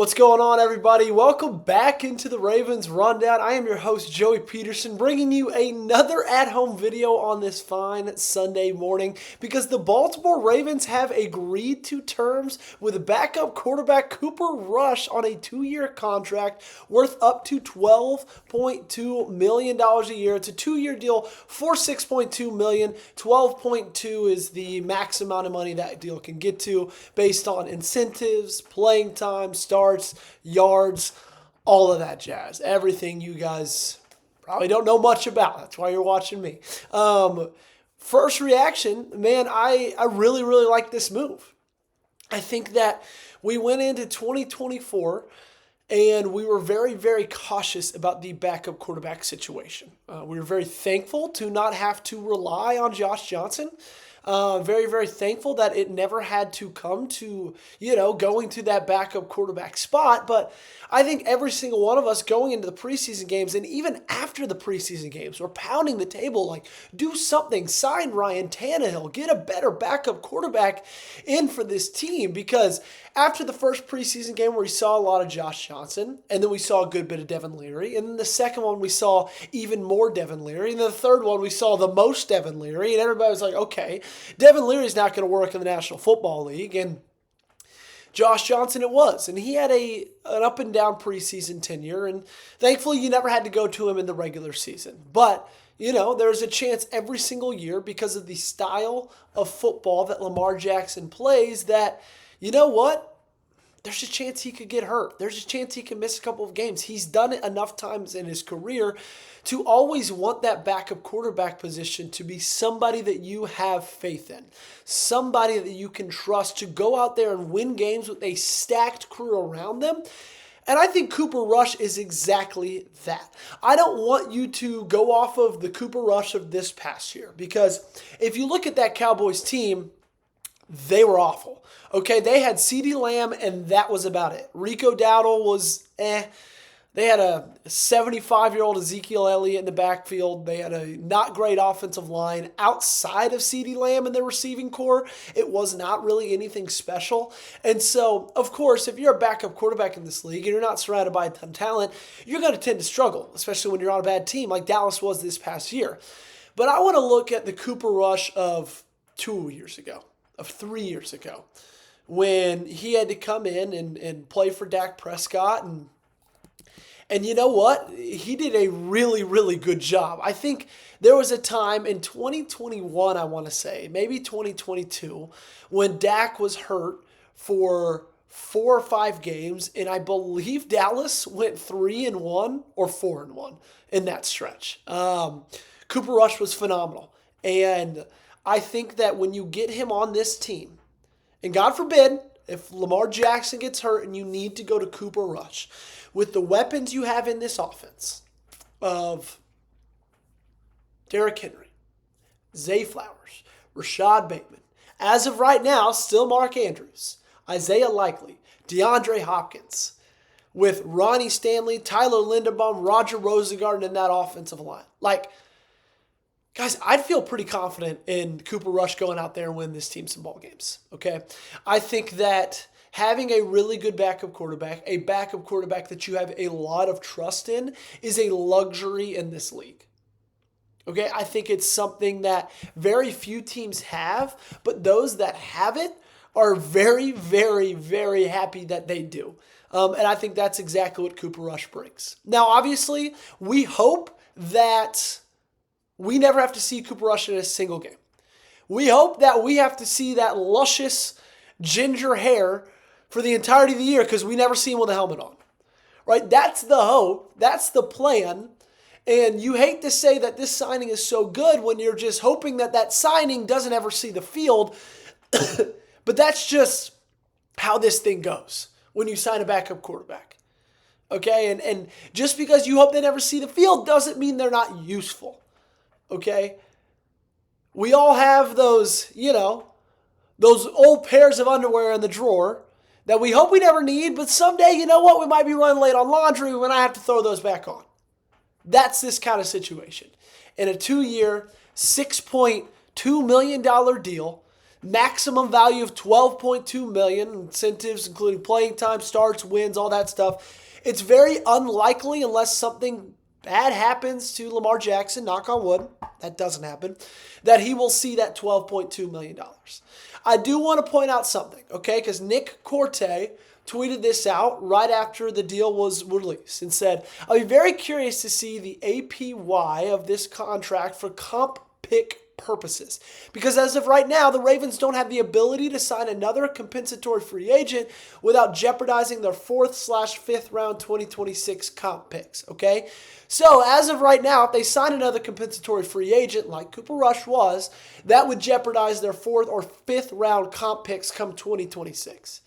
What's going on, everybody? Welcome back into the Ravens Rundown. I am your host, Joey Petersen, bringing you another at-home video on this fine Sunday morning because the Baltimore Ravens have agreed to terms with backup quarterback Cooper Rush on a 2-year contract worth up to $12.2 million a year. It's a 2-year deal for $6.2 million. $12.2 is the max amount of money that deal can get to based on incentives, playing time, starts, yards, all of that jazz. Everything you guys probably don't know much about. That's why you're watching me. First reaction, man, I really like this move. I think that we went into 2024 and we were very cautious about the backup quarterback situation. We were very thankful to not have to rely on Josh Johnson. Very thankful that it never had to come to, going to that backup quarterback spot. But I think every single one of us going into the preseason games and even after the preseason games, we're pounding the table like, do something, sign Ryan Tannehill, get a better backup quarterback in for this team. Because after the first preseason game where we saw a lot of Josh Johnson, and then we saw a good bit of Devin Leary, and then the second one we saw even more Devin Leary, and then the third one we saw the most Devin Leary, and everybody was like, okay, Devin Leary's not going to work in the National Football League, and Josh Johnson it was. And he had an up and down preseason tenure, and thankfully you never had to go to him in the regular season. But, there's a chance every single year because of the style of football that Lamar Jackson plays that, there's a chance he could get hurt. There's a chance he can miss a couple of games. He's done it enough times in his career to always want that backup quarterback position to be somebody that you have faith in, somebody that you can trust to go out there and win games with a stacked crew around them. And I think Cooper Rush is exactly that. I don't want you to go off of the Cooper Rush of this past year because if you look at that Cowboys team, they were awful. Okay, they had CeeDee Lamb, and that was about it. Rico Dowdle was They had a 75-year-old Ezekiel Elliott in the backfield. They had a not great offensive line outside of CeeDee Lamb in their receiving core. It was not really anything special. And so, of course, if you're a backup quarterback in this league and you're not surrounded by a ton of talent, you're going to tend to struggle, especially when you're on a bad team like Dallas was this past year. But I want to look at the Cooper Rush of 2 years ago, of 3 years ago, when he had to come in and play for Dak Prescott. And you know what? He did a really good job. I think there was a time in 2021, I want to say, maybe 2022, when Dak was hurt for 4 or 5 games, and I believe Dallas went 3-1 or 4-1 in that stretch. Cooper Rush was phenomenal. And I think that when you get him on this team, and God forbid, if Lamar Jackson gets hurt and you need to go to Cooper Rush, with the weapons you have in this offense of Derrick Henry, Zay Flowers, Rashad Bateman, as of right now, still Mark Andrews, Isaiah Likely, DeAndre Hopkins, with Ronnie Stanley, Tyler Linderbaum, Roger Rosengarten in that offensive line. Guys, I'd feel pretty confident in Cooper Rush going out there and win this team some ball games, okay? I think that having a really good backup quarterback that you have a lot of trust in, is a luxury in this league. Okay, I think it's something that very few teams have, but those that have it are very happy that they do. And I think that's exactly what Cooper Rush brings. Now, obviously, we hope that we never have to see Cooper Rush in a single game. We hope that we have to see that luscious ginger hair for the entirety of the year because we never see him with a helmet on. Right? That's the hope. That's the plan. And you hate to say that this signing is so good when you're just hoping that that signing doesn't ever see the field. But that's just how this thing goes when you sign a backup quarterback. Okay? And just because you hope they never see the field doesn't mean they're not useful. Okay? We all have those, those old pairs of underwear in the drawer that we hope we never need, but someday, you know what, we might be running late on laundry when I have to throw those back on. That's this kind of situation. In a 2-year, $6.2 million deal maximum value of $12.2 million, incentives including playing time, starts, wins, all that stuff. It's very unlikely, unless something bad happens to Lamar Jackson, knock on wood, that doesn't happen, that he will see that $12.2 million. I do want to point out something, okay, because Nick Corte tweeted this out right after the deal was released and said, I'll be very curious to see the APY of this contract for comp pick purposes. Because as of right now, the Ravens don't have the ability to sign another compensatory free agent without jeopardizing their 4th/5th round 2026 comp picks, okay? So as of right now, if they sign another compensatory free agent like Cooper Rush was, that would jeopardize their 4th or 5th round comp picks come 2026.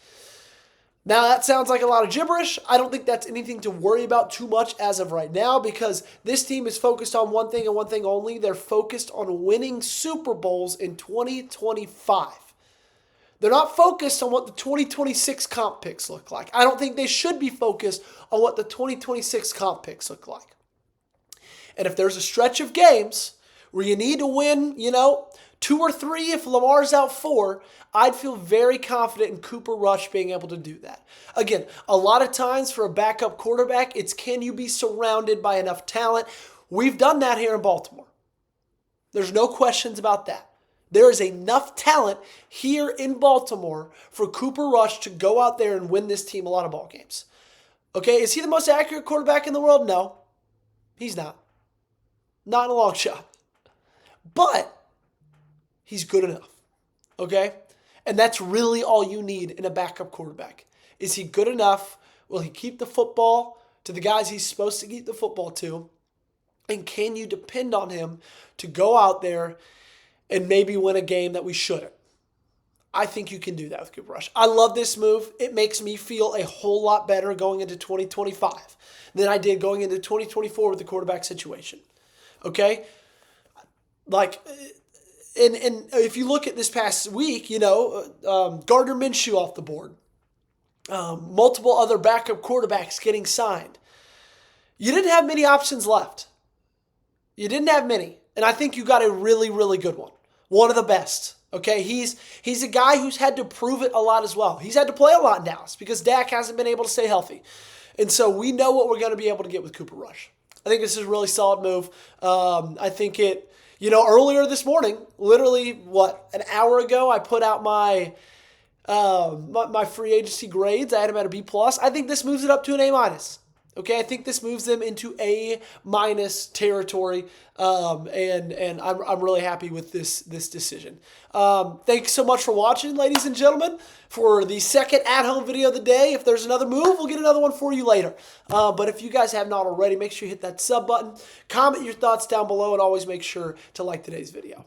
Now, that sounds like a lot of gibberish. I don't think that's anything to worry about too much as of right now, because this team is focused on one thing and one thing only. They're focused on winning Super Bowls in 2025. They're not focused on what the 2026 comp picks look like. I don't think they should be focused on what the 2026 comp picks look like. And if there's a stretch of games where you need to win, 2 or 3 if Lamar's out 4, I'd feel very confident in Cooper Rush being able to do that. Again, a lot of times for a backup quarterback, it's can you be surrounded by enough talent? We've done that here in Baltimore. There's no questions about that. There is enough talent here in Baltimore for Cooper Rush to go out there and win this team a lot of ball games. Okay, is he the most accurate quarterback in the world? No, he's not. Not in a long shot. But he's good enough, okay? And that's really all you need in a backup quarterback. Is he good enough? Will he keep the football to the guys he's supposed to keep the football to? And can you depend on him to go out there and maybe win a game that we shouldn't? I think you can do that with Cooper Rush. I love this move. It makes me feel a whole lot better going into 2025 than I did going into 2024 with the quarterback situation, okay? And if you look at this past week, Gardner Minshew off the board, multiple other backup quarterbacks getting signed. You didn't have many options left. You didn't have many. And I think you got a really, really good one. One of the best. Okay, he's a guy who's had to prove it a lot as well. He's had to play a lot in Dallas because Dak hasn't been able to stay healthy. And so we know what we're going to be able to get with Cooper Rush. I think this is a really solid move. I think it... earlier this morning, literally, an hour ago, I put out my free agency grades. I had them at a B+. I think this moves it up to an A-. Okay, I think this moves them into A- territory, and I'm really happy with this decision. Thanks so much for watching, ladies and gentlemen, for the second at-home video of the day. If there's another move, we'll get another one for you later. But if you guys have not already, make sure you hit that sub button, comment your thoughts down below, and always make sure to like today's video.